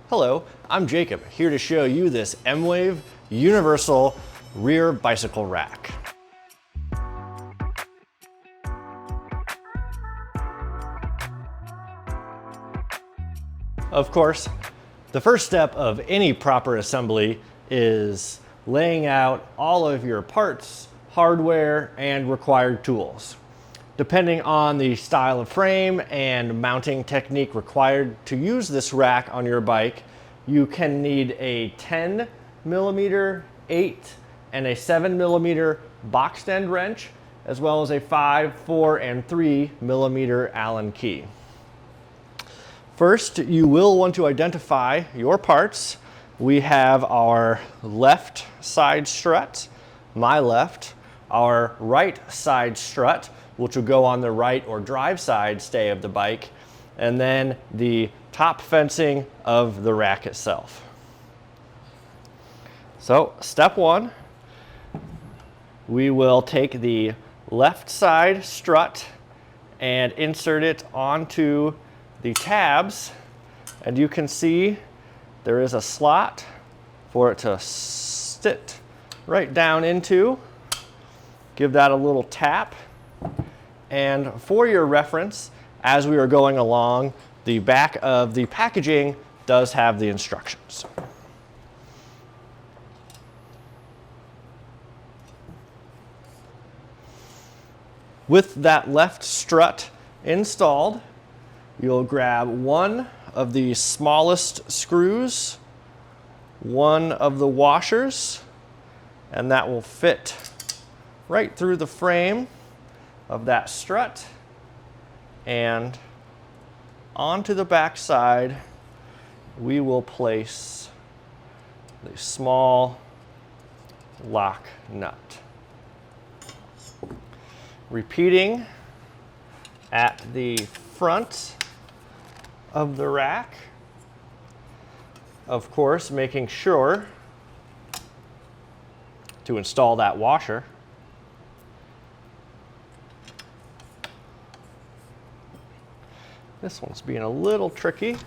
Hello, I'm Jacob, here to show you this M-Wave universal rear bicycle rack. Of course, the first step of any proper assembly is laying out all of your parts, hardware, and required tools. Depending on the style of frame and mounting technique required to use this rack on your bike, you can need a 10mm, 8, and a 7mm boxed end wrench, as well as a 5, 4, and 3mm Allen key. First, you will want to identify your parts. We have our left side strut, my left, our right side strut, which will go on the right or drive side stay of the bike, and then the top fencing of the rack itself. So step one, we will take the left side strut and insert it onto the tabs, and you can see there is a slot for it to sit right down into. Give that a little tap. And for your reference, as we are going along, the back of the packaging does have the instructions. With that left strut installed, you'll grab one of the smallest screws, one of the washers, and that will fit right through the frame of that strut and onto the back side we will place the small lock nut. Repeating at the front of the rack, of course making sure to install that washer. This one's being a little tricky.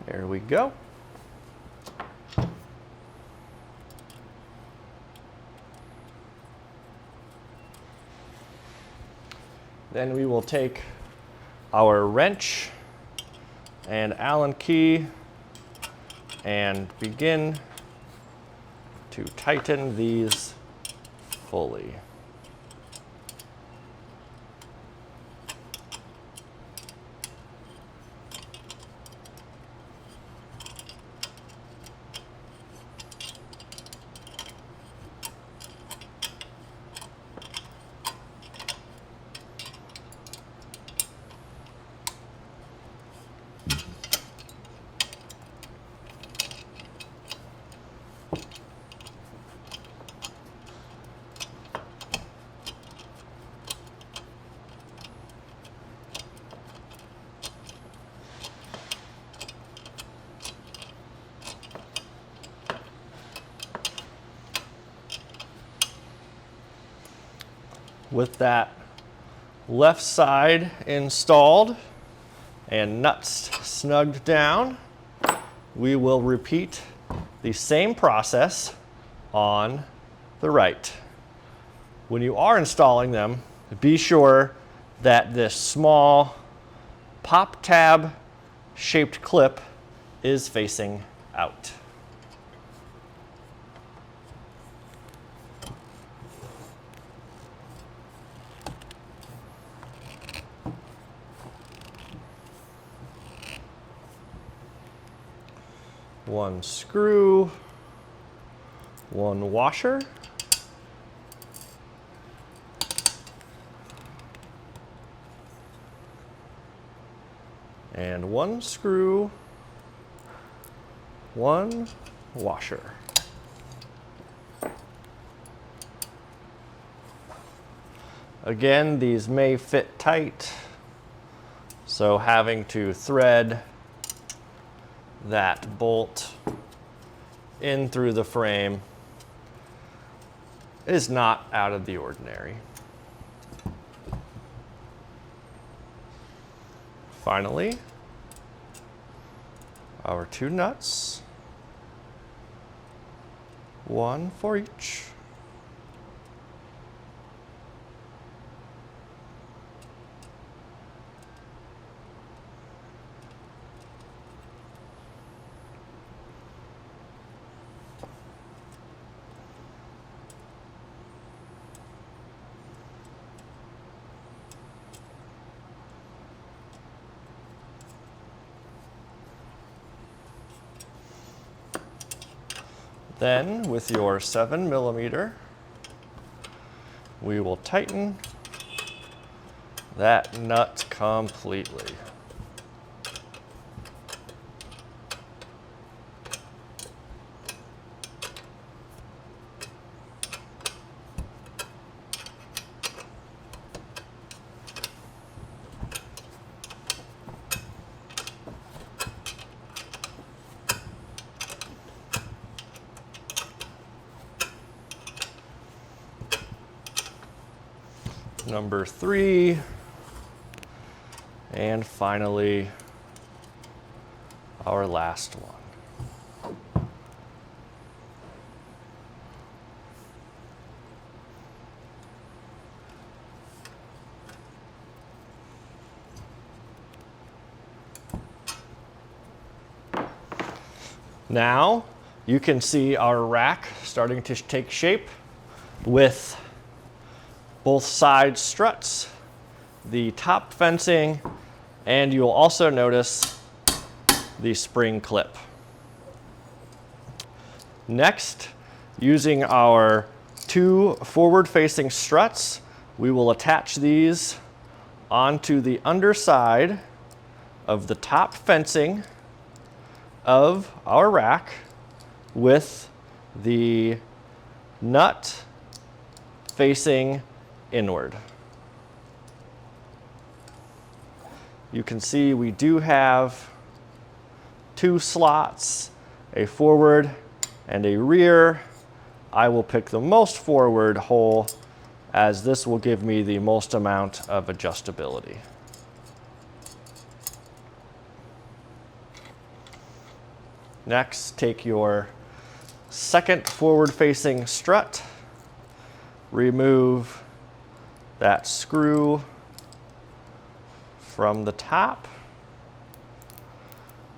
There we go. Then we will take our wrench and Allen key and begin to tighten these fully. With that left side installed and nuts snugged down, we will repeat the same process on the right. When you are installing them, be sure that this small pop tab shaped clip is facing out. One screw, one washer, and one screw, one washer. Again, these may fit tight, so having to thread that bolt in through the frame is not out of the ordinary. Finally, our 2 nuts, 1 for each. Then, with your 7mm, we will tighten that nut completely. Number 3, and finally our last one. Now you can see our rack starting to take shape with both side struts, the top fencing, and you'll also notice the spring clip. Next, using our 2 forward-facing struts, we will attach these onto the underside of the top fencing of our rack with the nut facing inward. You can see we do have 2 slots, a forward and a rear. I will pick the most forward hole as this will give me the most amount of adjustability. Next, take your second forward-facing strut, remove that screw from the top.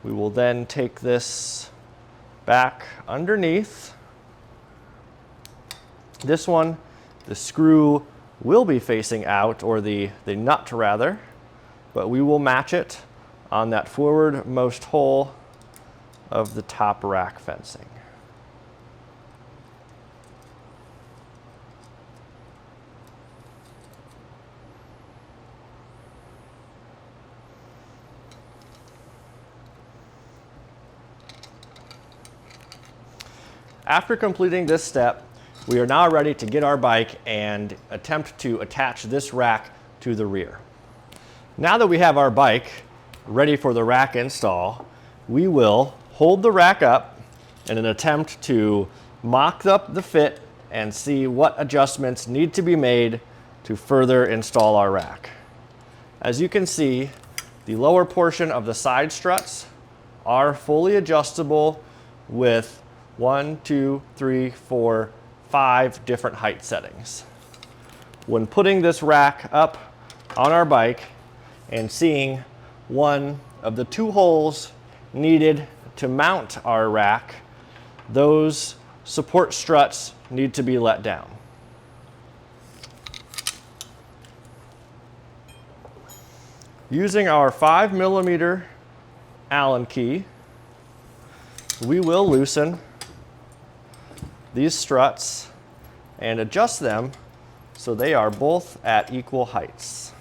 We will then take this back underneath. This one, the screw will be facing out, or the nut rather, but we will match it on that forwardmost hole of the top rack fencing. After completing this step, we are now ready to get our bike and attempt to attach this rack to the rear. Now that we have our bike ready for the rack install, we will hold the rack up in an attempt to mock up the fit and see what adjustments need to be made to further install our rack. As you can see, the lower portion of the side struts are fully adjustable with 1, 2, 3, 4, 5 different height settings. When putting this rack up on our bike and seeing one of the 2 holes needed to mount our rack, those support struts need to be let down. Using our 5mm Allen key, we will loosen these struts and adjust them so they are both at equal heights.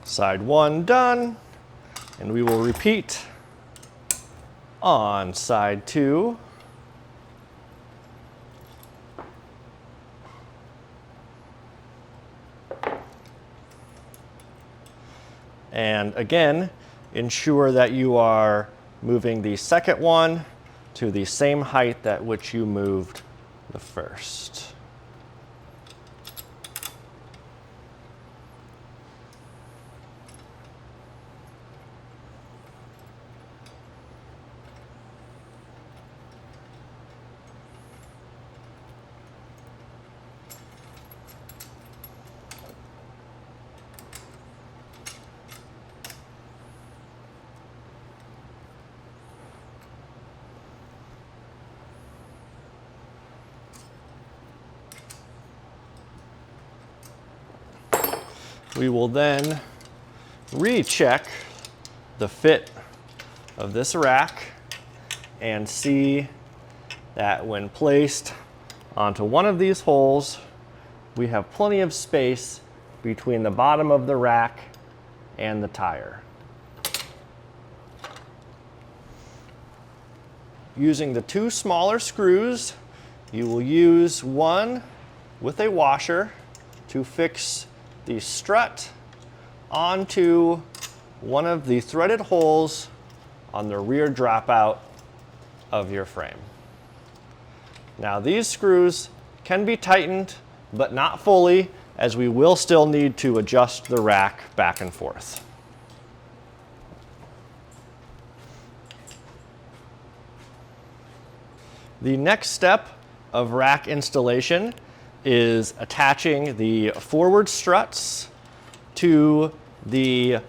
Side 1 done, and we will repeat on side 2. And again, ensure that you are moving the second one to the same height at which you moved the first. We will then recheck the fit of this rack and see that when placed onto one of these holes, we have plenty of space between the bottom of the rack and the tire. Using the 2 smaller screws, you will use one with a washer to fix the strut onto one of the threaded holes on the rear dropout of your frame. Now these screws can be tightened, but not fully, as we will still need to adjust the rack back and forth. The next step of rack installation is attaching the forward struts to the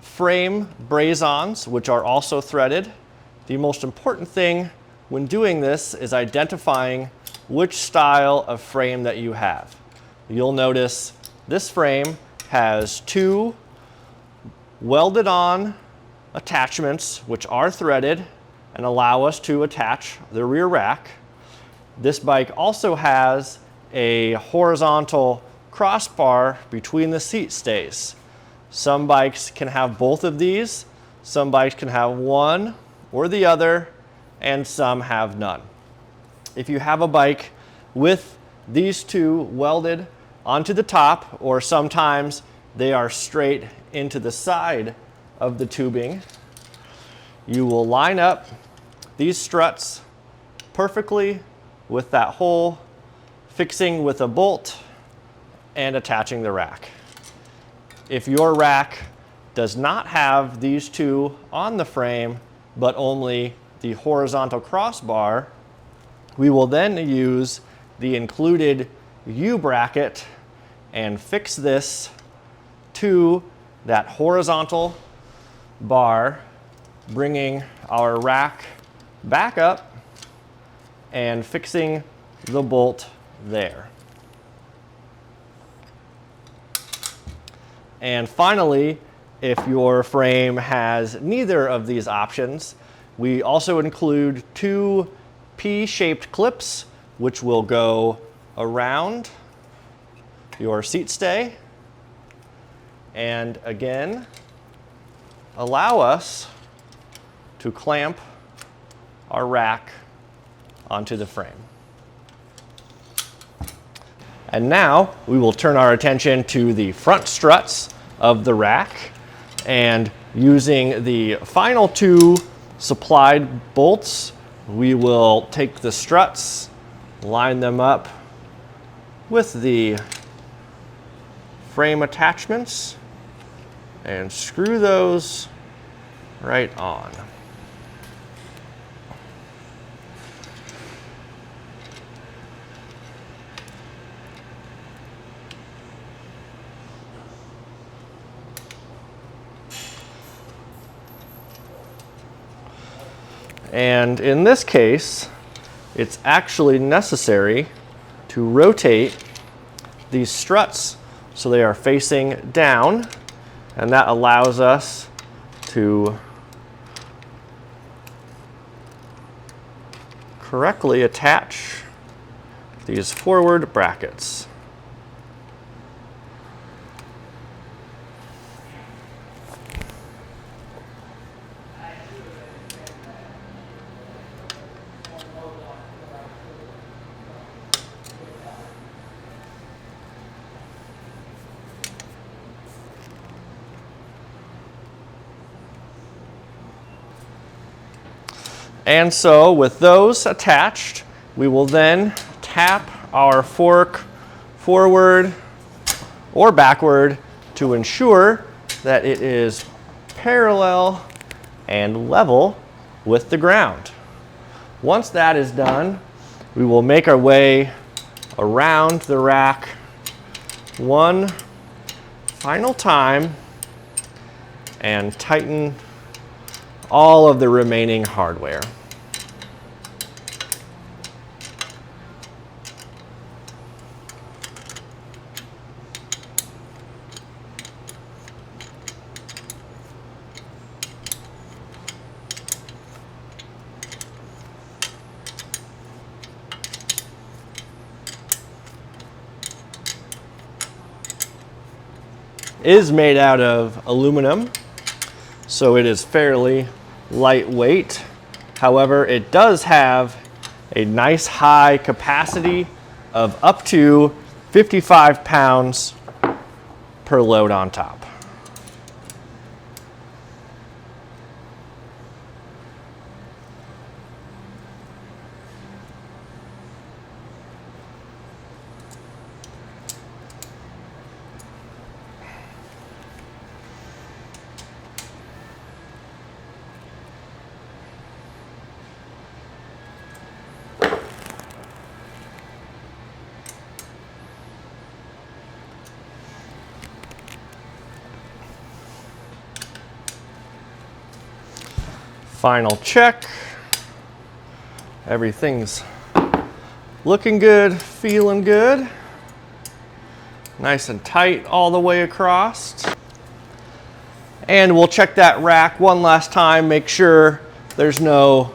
frame brazons, which are also threaded. The most important thing when doing this is identifying which style of frame that you have. You'll notice this frame has 2 welded on attachments which are threaded and allow us to attach the rear rack. This bike also has a horizontal crossbar between the seat stays. Some bikes can have both of these, some bikes can have one or the other, and some have none. If you have a bike with these 2 welded onto the top, or sometimes they are straight into the side of the tubing, you will line up these struts perfectly with that hole, fixing with a bolt and attaching the rack. If your rack does not have these 2 on the frame, but only the horizontal crossbar, we will then use the included U-bracket and fix this to that horizontal bar, bringing our rack back up and fixing the bolt there. And finally, if your frame has neither of these options, we also include 2 P-shaped clips which will go around your seat stay and again allow us to clamp our rack onto the frame. And now we will turn our attention to the front struts of the rack, and using the final 2 supplied bolts, we will take the struts, line them up with the frame attachments, and screw those right on. And in this case, it's actually necessary to rotate these struts so they are facing down, and that allows us to correctly attach these forward brackets. And so with those attached, we will then tap our fork forward or backward to ensure that it is parallel and level with the ground. Once that is done, we will make our way around the rack one final time and tighten all of the remaining hardware. It is made out of aluminum, so it is fairly lightweight. However, it does have a nice high capacity of up to 55 pounds per load on top. Final check. Everything's looking good, feeling good. Nice and tight all the way across. And we'll check that rack one last time, make sure there's no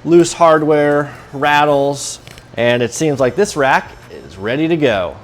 loose hardware, rattles, and it seems like this rack is ready to go.